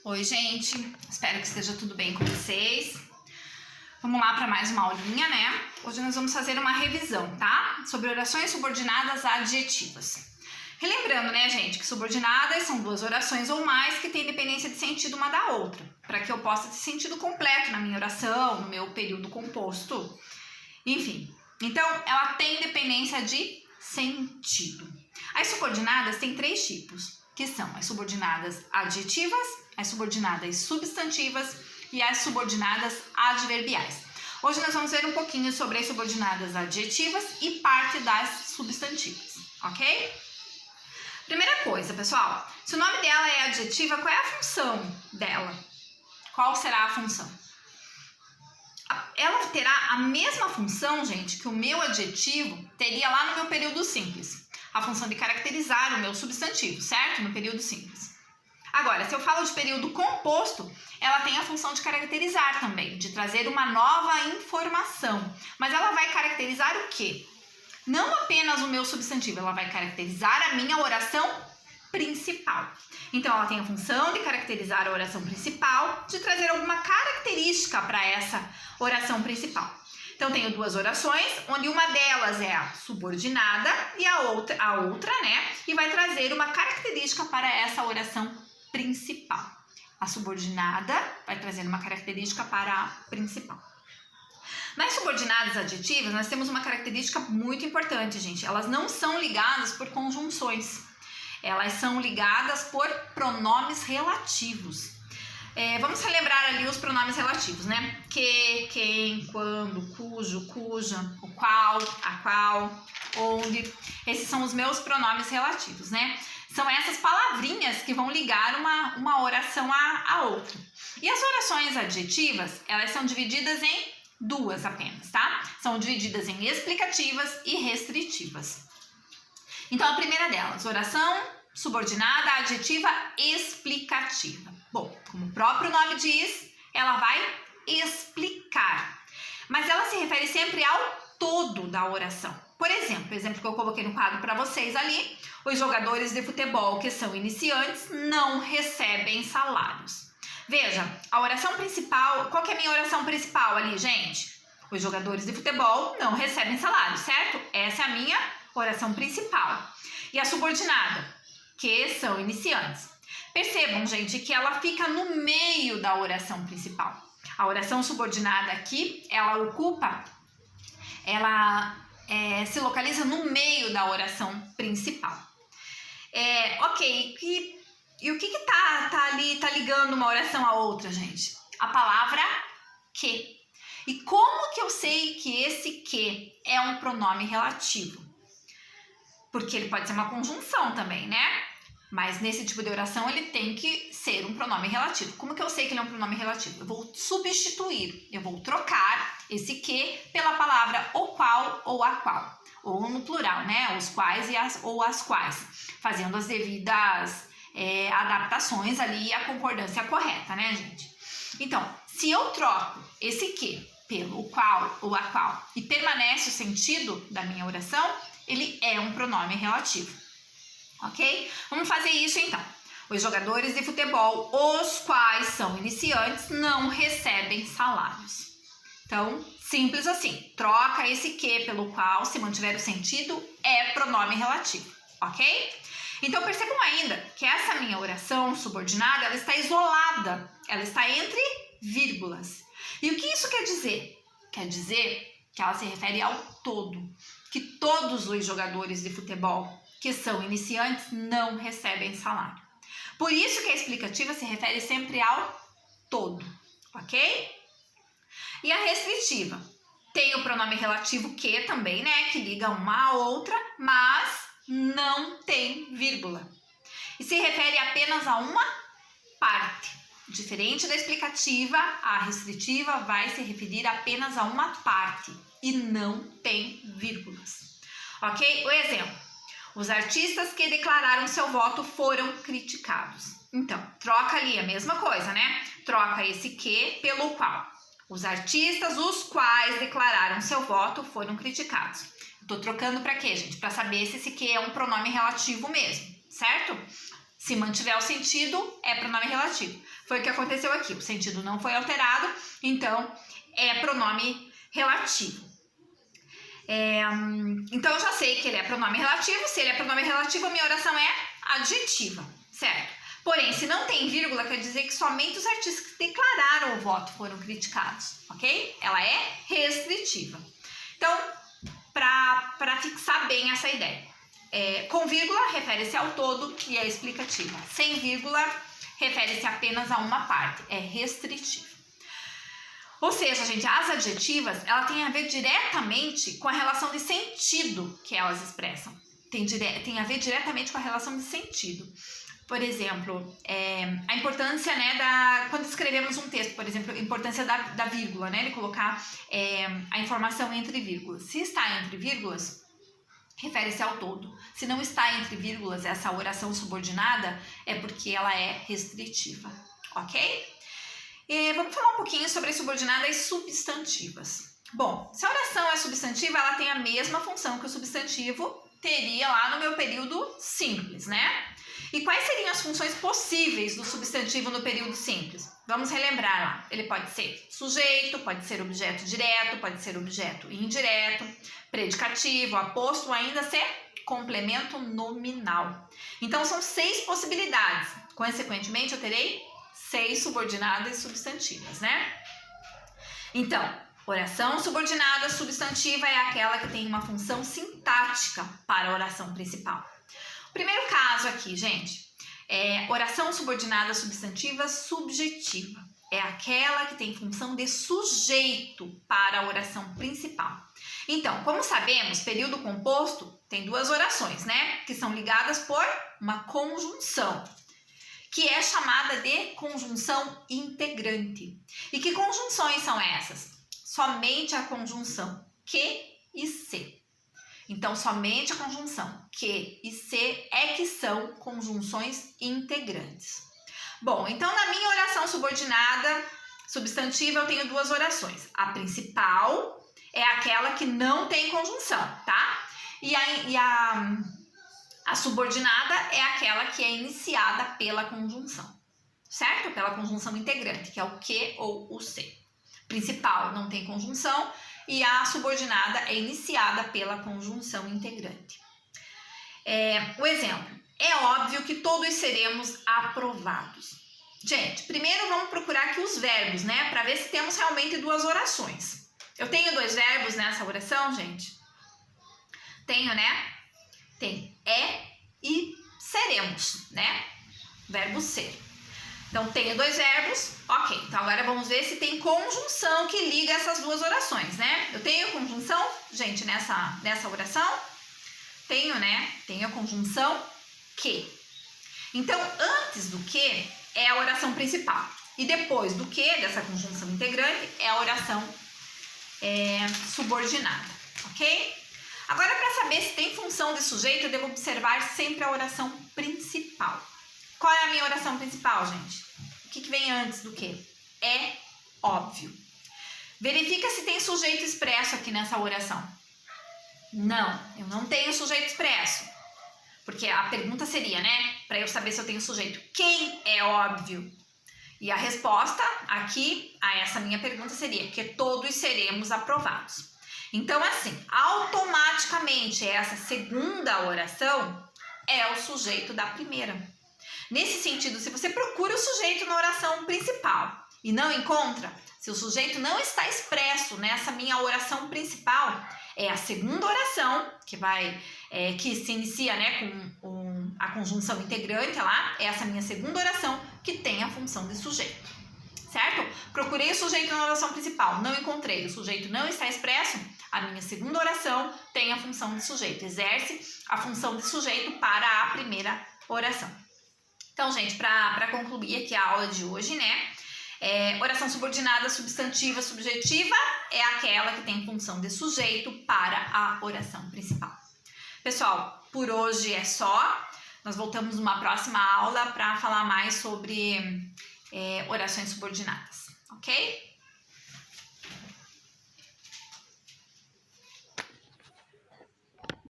Oi, gente. Espero que esteja tudo bem com vocês. Vamos lá para mais uma aulinha, né? Hoje nós vamos fazer uma revisão, tá? Sobre orações subordinadas adjetivas. Relembrando, né, gente, que subordinadas são duas orações ou mais que têm dependência de sentido uma da outra, para que eu possa ter sentido completo na minha oração, no meu período composto, enfim. Então, ela tem dependência de sentido. As subordinadas têm três tipos, que são as subordinadas adjetivas, as subordinadas substantivas e as subordinadas adverbiais. Hoje nós vamos ver um pouquinho sobre as subordinadas adjetivas e parte das substantivas, ok? Primeira coisa, pessoal, se o nome dela é adjetiva, qual é a função dela? Qual será a função? Ela terá a mesma função, gente, que o meu adjetivo teria lá no meu período simples. A função de caracterizar o meu substantivo, certo? No período simples. Agora, se eu falo de período composto, ela tem a função de caracterizar também, de trazer uma nova informação. Mas ela vai caracterizar o quê? Não apenas o meu substantivo, ela vai caracterizar a minha oração principal. Então, ela tem a função de caracterizar a oração principal, de trazer alguma característica para essa oração principal. Então, tenho duas orações, onde uma delas é a subordinada e a outra, né? E vai trazer uma característica para essa oração principal. A subordinada vai trazer uma característica para a principal. Nas subordinadas adjetivas, nós temos uma característica muito importante, gente. Elas não são ligadas por conjunções. Elas são ligadas por pronomes relativos. Vamos relembrar ali os pronomes relativos, né? Que, quem, quando, cujo, cuja, o qual, a qual, onde. Esses são os meus pronomes relativos, né? São essas palavrinhas que vão ligar uma oração à outra. E as orações adjetivas, elas são divididas em duas apenas, tá? São divididas em explicativas e restritivas. Então, a primeira delas, oração subordinada adjetiva explicativa. Bom, como o próprio nome diz, ela vai explicar. Mas ela se refere sempre ao todo da oração. Por exemplo, o exemplo que eu coloquei no quadro para vocês ali, os jogadores de futebol que são iniciantes não recebem salários. Veja, a oração principal, qual que é a minha oração principal ali, gente? Os jogadores de futebol não recebem salário, certo? Essa é a minha oração principal. E a subordinada, que são iniciantes. Percebam, gente, que ela fica no meio da oração principal. A oração subordinada aqui, ela se localiza no meio da oração principal. Ok, e o que tá ligando uma oração à outra, gente? A palavra que. E como que eu sei que esse que é um pronome relativo? Porque ele pode ser uma conjunção também, né? Mas nesse tipo de oração ele tem que ser um pronome relativo. Como que eu sei que ele é um pronome relativo? Eu vou substituir, eu vou trocar esse que pela palavra o qual ou a qual. Ou no plural, né? Os quais ou as quais. Fazendo as devidas adaptações ali e a concordância correta, né, gente? Então, se eu troco esse que pelo qual ou a qual e permanece o sentido da minha oração, ele é um pronome relativo, ok? Vamos fazer isso então. Os jogadores de futebol, os quais são iniciantes, não recebem salários. Então, simples assim, troca esse que pelo qual, se mantiver o sentido, é pronome relativo, ok? Então, percebam ainda que essa minha oração subordinada, ela está isolada, ela está entre vírgulas. E o que isso quer dizer? Quer dizer que ela se refere ao todo, que todos os jogadores de futebol que são iniciantes não recebem salário. Por isso que a explicativa se refere sempre ao todo, ok? E a restritiva tem o pronome relativo que também, né, que liga uma à outra, mas não tem vírgula. E se refere apenas a uma parte. Diferente da explicativa, a restritiva vai se referir apenas a uma parte e não tem vírgulas. Ok? O exemplo. Os artistas que declararam seu voto foram criticados. Então, troca ali a mesma coisa, né? Troca esse que pelo qual. Os artistas, os quais declararam seu voto, foram criticados. Estou trocando para quê, gente? Para saber se esse que é um pronome relativo mesmo, certo? Se mantiver o sentido, é pronome relativo. Foi o que aconteceu aqui. O sentido não foi alterado, então é pronome relativo. Então eu já sei que ele é pronome relativo. Se ele é pronome relativo, a minha oração é adjetiva, certo? Porém, se não tem vírgula, quer dizer que somente os artistas que declararam o voto foram criticados, ok? Ela é restritiva. Então, para fixar bem essa ideia, com vírgula refere-se ao todo e é explicativa. Sem vírgula refere-se apenas a uma parte, é restritiva. Ou seja, gente, as adjetivas, ela tem a ver diretamente com a relação de sentido que elas expressam. Tem a ver diretamente com a relação de sentido. Por exemplo, a importância, né, quando escrevemos um texto, por exemplo, a importância da vírgula, né, de colocar a informação entre vírgulas. Se está entre vírgulas, refere-se ao todo. Se não está entre vírgulas, essa oração subordinada é porque ela é restritiva, ok? E vamos falar um pouquinho sobre as subordinadas substantivas. Bom, se a oração é substantiva, ela tem a mesma função que o substantivo teria lá no meu período simples, né? E quais seriam as funções possíveis do substantivo no período simples? Vamos relembrar lá. Ele pode ser sujeito, pode ser objeto direto, pode ser objeto indireto, predicativo, aposto ou ainda ser complemento nominal. Então, são 6 possibilidades. Consequentemente, eu terei 6 subordinadas substantivas, né? Então, oração subordinada substantiva é aquela que tem uma função sintática para a oração principal. O primeiro caso aqui, gente, é oração subordinada substantiva subjetiva. É aquela que tem função de sujeito para a oração principal. Então, como sabemos, período composto tem 2 orações, né? Que são ligadas por uma conjunção, que é chamada de conjunção integrante. E que conjunções são essas? Somente a conjunção que e se. Então, somente a conjunção que e se é que são conjunções integrantes. Bom, então na minha oração subordinada substantiva eu tenho 2 orações. A principal é aquela que não tem conjunção, tá? E a subordinada é aquela que é iniciada pela conjunção, certo? Pela conjunção integrante, que é o que ou o se. Principal não tem conjunção e a subordinada é iniciada pela conjunção integrante. O exemplo. É óbvio que todos seremos aprovados. Gente, primeiro vamos procurar aqui os verbos, né? Para ver se temos realmente 2 orações. Eu tenho 2 verbos nessa oração, gente? Tenho, né? Tem e seremos, né? Verbo ser. Então, tenho 2 verbos, ok. Então, agora vamos ver se tem conjunção que liga essas 2 orações, né? Eu tenho conjunção, gente, nessa oração? Tenho, né? Tenho a conjunção que. Então, antes do que é a oração principal. E depois do que, dessa conjunção integrante, é a oração subordinada, ok? Agora, para saber se tem função de sujeito, eu devo observar sempre a oração principal. Qual é a minha oração principal, gente? O que vem antes do que? É óbvio. Verifica se tem sujeito expresso aqui nessa oração. Não, eu não tenho sujeito expresso. Porque a pergunta seria, né? Para eu saber se eu tenho sujeito. Quem é óbvio? E a resposta aqui a essa minha pergunta seria que todos seremos aprovados. Então, assim, automaticamente essa segunda oração é o sujeito da primeira. Nesse sentido, se você procura o sujeito na oração principal e não encontra, se o sujeito não está expresso nessa minha oração principal, é a segunda oração que se inicia, né, com a conjunção integrante lá, é essa minha segunda oração que tem a função de sujeito, certo? Procurei o sujeito na oração principal, não encontrei, o sujeito não está expresso, a minha segunda oração tem a função de sujeito, exerce a função de sujeito para a primeira oração. Então, gente, para concluir aqui a aula de hoje, né? Oração subordinada, substantiva, subjetiva é aquela que tem função de sujeito para a oração principal. Pessoal, por hoje é só. Nós voltamos numa próxima aula para falar mais sobre orações subordinadas, ok?